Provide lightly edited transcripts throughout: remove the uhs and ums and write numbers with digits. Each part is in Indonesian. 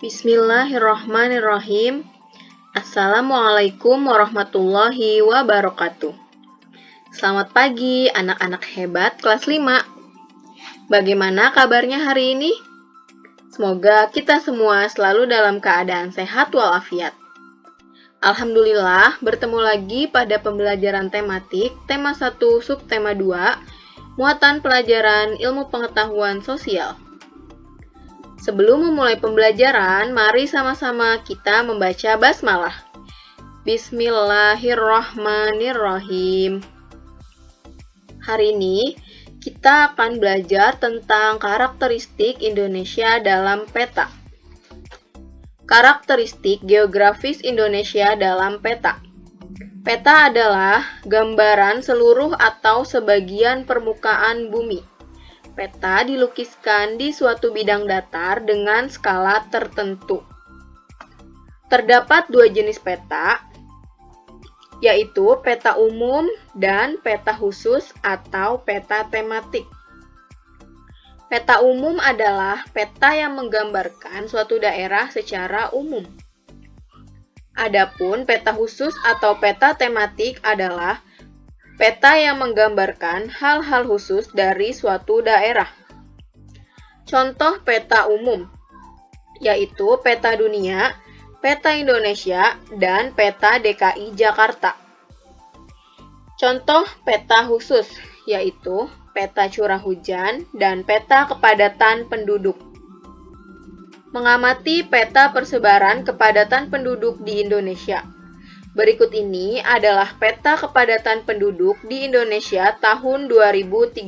Bismillahirrahmanirrahim. Assalamualaikum warahmatullahi wabarakatuh. Selamat pagi anak-anak hebat kelas 5. Bagaimana kabarnya hari ini? Semoga kita semua selalu dalam keadaan sehat walafiat. Alhamdulillah, bertemu lagi pada pembelajaran tematik tema 1 subtema 2, muatan pelajaran ilmu pengetahuan sosial. Sebelum memulai pembelajaran, mari sama-sama kita membaca basmalah. Bismillahirrahmanirrahim. Hari ini kita akan belajar tentang karakteristik Indonesia dalam peta. Karakteristik geografis Indonesia dalam peta. Peta adalah gambaran seluruh atau sebagian permukaan bumi. Peta dilukiskan di suatu bidang datar dengan skala tertentu. Terdapat dua jenis peta, yaitu peta umum dan peta khusus atau peta tematik. Peta umum adalah peta yang menggambarkan suatu daerah secara umum. Adapun peta khusus atau peta tematik adalah peta yang menggambarkan hal-hal khusus dari suatu daerah. Contoh peta umum, yaitu peta dunia, peta Indonesia, dan peta DKI Jakarta. Contoh peta khusus, yaitu peta curah hujan dan peta kepadatan penduduk. Mengamati peta persebaran kepadatan penduduk di Indonesia. Berikut ini adalah peta kepadatan penduduk di Indonesia tahun 2013.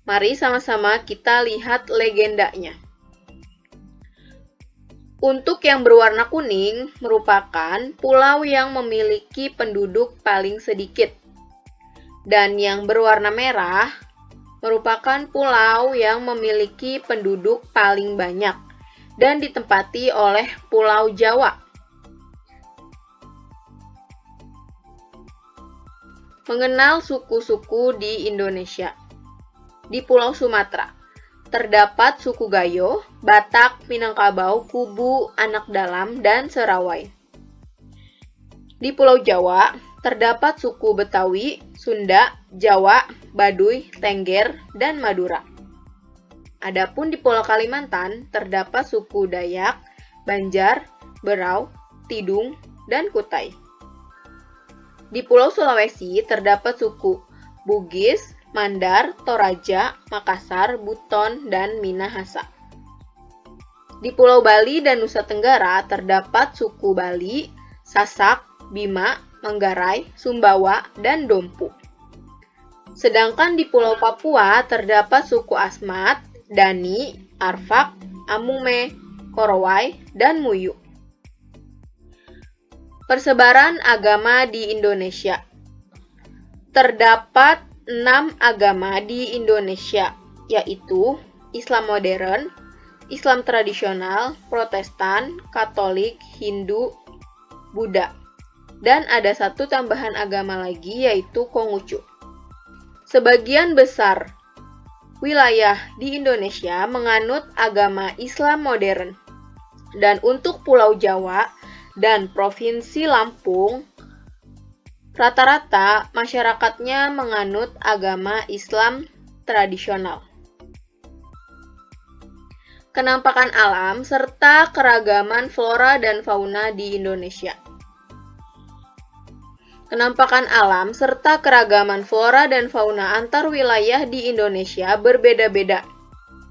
Mari sama-sama kita lihat legendanya. Untuk yang berwarna kuning merupakan pulau yang memiliki penduduk paling sedikit. Dan yang berwarna merah merupakan pulau yang memiliki penduduk paling banyak dan ditempati oleh Pulau Jawa. Mengenal suku-suku di Indonesia. Di Pulau Sumatera, terdapat suku Gayo, Batak, Minangkabau, Kubu, Anak Dalam, dan Serawai. Di Pulau Jawa, terdapat suku Betawi, Sunda, Jawa, Baduy, Tengger, dan Madura. Adapun di Pulau Kalimantan, terdapat suku Dayak, Banjar, Berau, Tidung, dan Kutai. Di Pulau Sulawesi terdapat suku Bugis, Mandar, Toraja, Makassar, Buton, dan Minahasa. Di Pulau Bali dan Nusa Tenggara terdapat suku Bali, Sasak, Bima, Manggarai, Sumbawa, dan Dompu. Sedangkan di Pulau Papua terdapat suku Asmat, Dani, Arfak, Amume, Korowai, dan Muyu. Persebaran agama di Indonesia. Terdapat 6 agama di Indonesia, yaitu Islam modern, Islam tradisional, Protestan, Katolik, Hindu, Buddha. Dan ada satu tambahan agama lagi, yaitu Konghucu. Sebagian besar wilayah di Indonesia menganut agama Islam modern. Dan untuk Pulau Jawa dan Provinsi Lampung, rata-rata masyarakatnya menganut agama Islam tradisional. Kenampakan alam serta keragaman flora dan fauna di Indonesia. Kenampakan alam serta keragaman flora dan fauna antar wilayah di Indonesia berbeda-beda.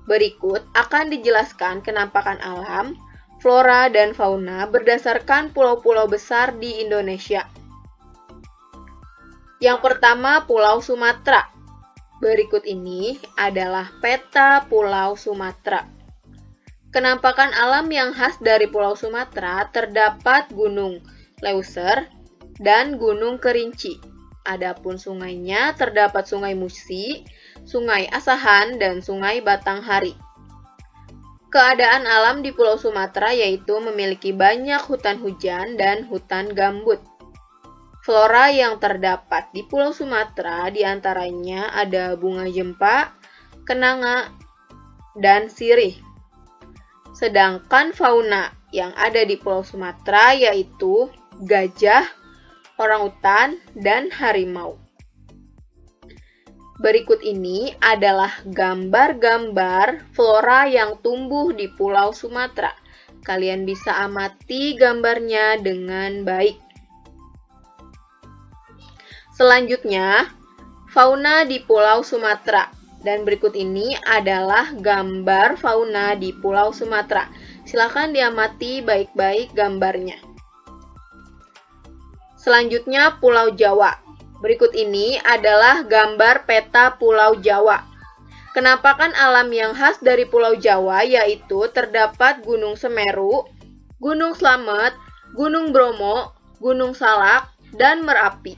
Berikut akan dijelaskan kenampakan alam, flora, dan fauna berdasarkan pulau-pulau besar di Indonesia. Yang pertama, Pulau Sumatera. Berikut ini adalah peta Pulau Sumatera. Kenampakan alam yang khas dari Pulau Sumatera terdapat Gunung Leuser dan Gunung Kerinci. Adapun sungainya terdapat Sungai Musi, Sungai Asahan, dan Sungai Batanghari. Keadaan alam di Pulau Sumatera yaitu memiliki banyak hutan hujan dan hutan gambut. Flora yang terdapat di Pulau Sumatera diantaranya ada bunga jempa, kenanga, dan sirih. Sedangkan fauna yang ada di Pulau Sumatera yaitu gajah, orangutan, dan harimau. Berikut ini adalah gambar-gambar flora yang tumbuh di Pulau Sumatera. Kalian bisa amati gambarnya dengan baik. Selanjutnya, fauna di Pulau Sumatera. Dan berikut ini adalah gambar fauna di Pulau Sumatera. Silakan diamati baik-baik gambarnya. Selanjutnya, Pulau Jawa. Berikut ini adalah gambar peta Pulau Jawa. Kenampakan alam yang khas dari Pulau Jawa yaitu terdapat Gunung Semeru, Gunung Slamet, Gunung Bromo, Gunung Salak, dan Merapi.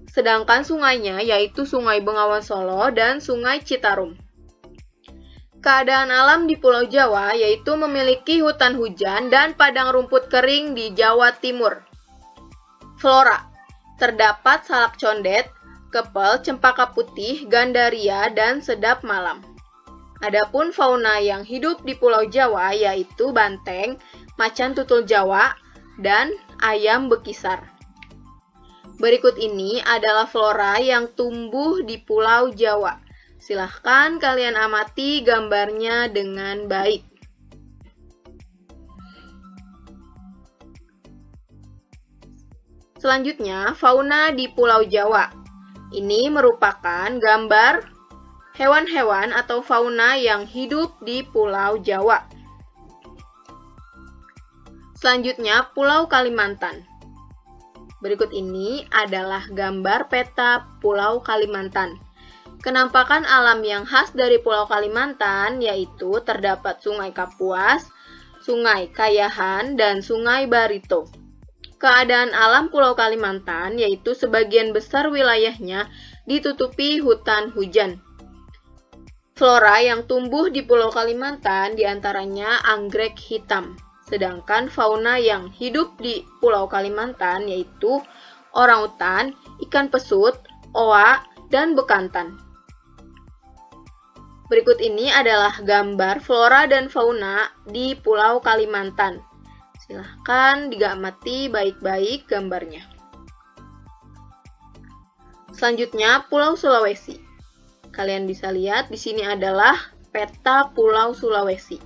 Sedangkan sungainya yaitu Sungai Bengawan Solo dan Sungai Citarum. Keadaan alam di Pulau Jawa yaitu memiliki hutan hujan dan padang rumput kering di Jawa Timur. Flora. Terdapat salak condet, kepel, cempaka putih, gandaria, dan sedap malam. Adapun fauna yang hidup di Pulau Jawa yaitu banteng, macan tutul Jawa, dan ayam bekisar. Berikut ini adalah flora yang tumbuh di Pulau Jawa. Silahkan kalian amati gambarnya dengan baik. Selanjutnya, fauna di Pulau Jawa. Ini merupakan gambar hewan-hewan atau fauna yang hidup di Pulau Jawa. Selanjutnya, Pulau Kalimantan. Berikut ini adalah gambar peta Pulau Kalimantan. Kenampakan alam yang khas dari Pulau Kalimantan yaitu terdapat Sungai Kapuas, Sungai Kayahan, dan Sungai Barito. Keadaan alam Pulau Kalimantan yaitu sebagian besar wilayahnya ditutupi hutan hujan. Flora yang tumbuh di Pulau Kalimantan diantaranya anggrek hitam. Sedangkan fauna yang hidup di Pulau Kalimantan yaitu orangutan, ikan pesut, oa, dan bekantan. Berikut ini adalah gambar flora dan fauna di Pulau Kalimantan. Silahkan diamati baik-baik gambarnya. Selanjutnya, Pulau Sulawesi. Kalian bisa lihat di sini adalah peta Pulau Sulawesi.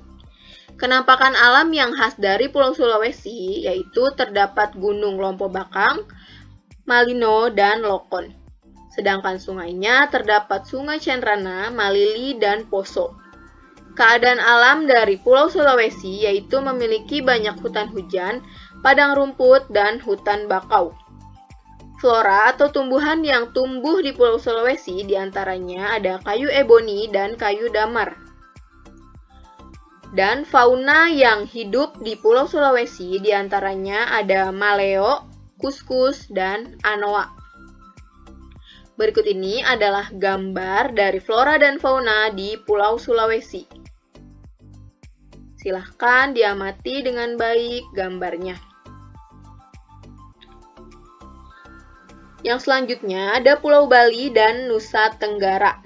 Kenampakan alam yang khas dari Pulau Sulawesi yaitu terdapat Gunung Lompo Bakang, Malino, dan Lokon. Sedangkan sungainya terdapat Sungai Cenrana, Malili, dan Poso. Keadaan alam dari Pulau Sulawesi yaitu memiliki banyak hutan hujan, padang rumput, dan hutan bakau. Flora atau tumbuhan yang tumbuh di Pulau Sulawesi diantaranya ada kayu eboni dan kayu damar. Dan fauna yang hidup di Pulau Sulawesi diantaranya ada maleo, kuskus, dan anoa. Berikut ini adalah gambar dari flora dan fauna di Pulau Sulawesi. Silahkan diamati dengan baik gambarnya. Yang selanjutnya ada Pulau Bali dan Nusa Tenggara.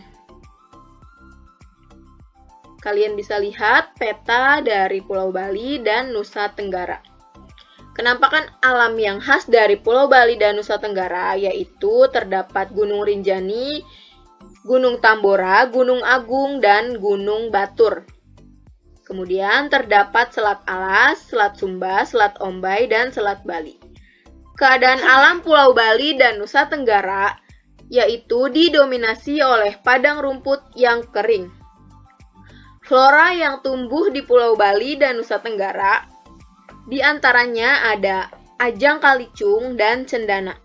Kalian bisa lihat peta dari Pulau Bali dan Nusa Tenggara. Kenampakan alam yang khas dari Pulau Bali dan Nusa Tenggara yaitu terdapat Gunung Rinjani, Gunung Tambora, Gunung Agung, dan Gunung Batur. Kemudian terdapat Selat Alas, Selat Sumba, Selat Ombai, dan Selat Bali. Keadaan alam Pulau Bali dan Nusa Tenggara yaitu didominasi oleh padang rumput yang kering. Flora yang tumbuh di Pulau Bali dan Nusa Tenggara diantaranya ada ajang kalicung dan cendana.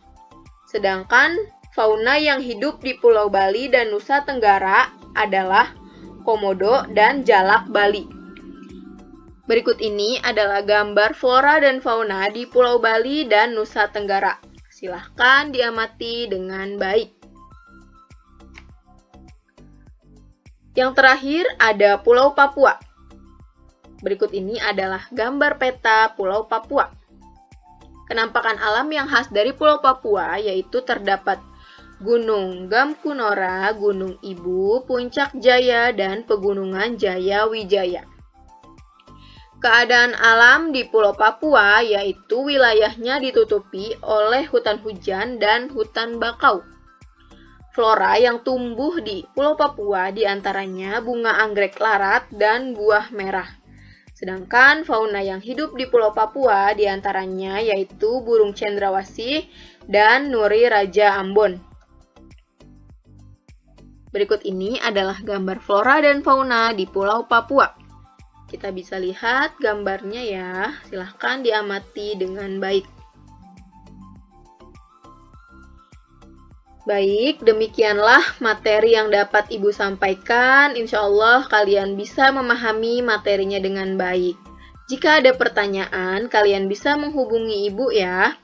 Sedangkan fauna yang hidup di Pulau Bali dan Nusa Tenggara adalah komodo dan jalak Bali. Berikut ini adalah gambar flora dan fauna di Pulau Bali dan Nusa Tenggara. Silahkan diamati dengan baik. Yang terakhir ada Pulau Papua. Berikut ini adalah gambar peta Pulau Papua. Kenampakan alam yang khas dari Pulau Papua yaitu terdapat Gunung Gamkunora, Gunung Ibu, Puncak Jaya, dan Pegunungan Jaya Wijaya. Keadaan alam di Pulau Papua yaitu wilayahnya ditutupi oleh hutan hujan dan hutan bakau. Flora yang tumbuh di Pulau Papua diantaranya bunga anggrek larat dan buah merah. Sedangkan fauna yang hidup di Pulau Papua diantaranya yaitu burung cendrawasih dan nuri raja Ambon. Berikut ini adalah gambar flora dan fauna di Pulau Papua. Kita bisa lihat gambarnya ya, silahkan diamati dengan baik. Baik, demikianlah materi yang dapat Ibu sampaikan. Insya Allah kalian bisa memahami materinya dengan baik. Jika ada pertanyaan, kalian bisa menghubungi Ibu ya.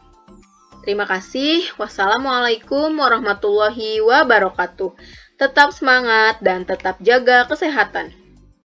Terima kasih. Wassalamualaikum warahmatullahi wabarakatuh. Tetap semangat dan tetap jaga kesehatan.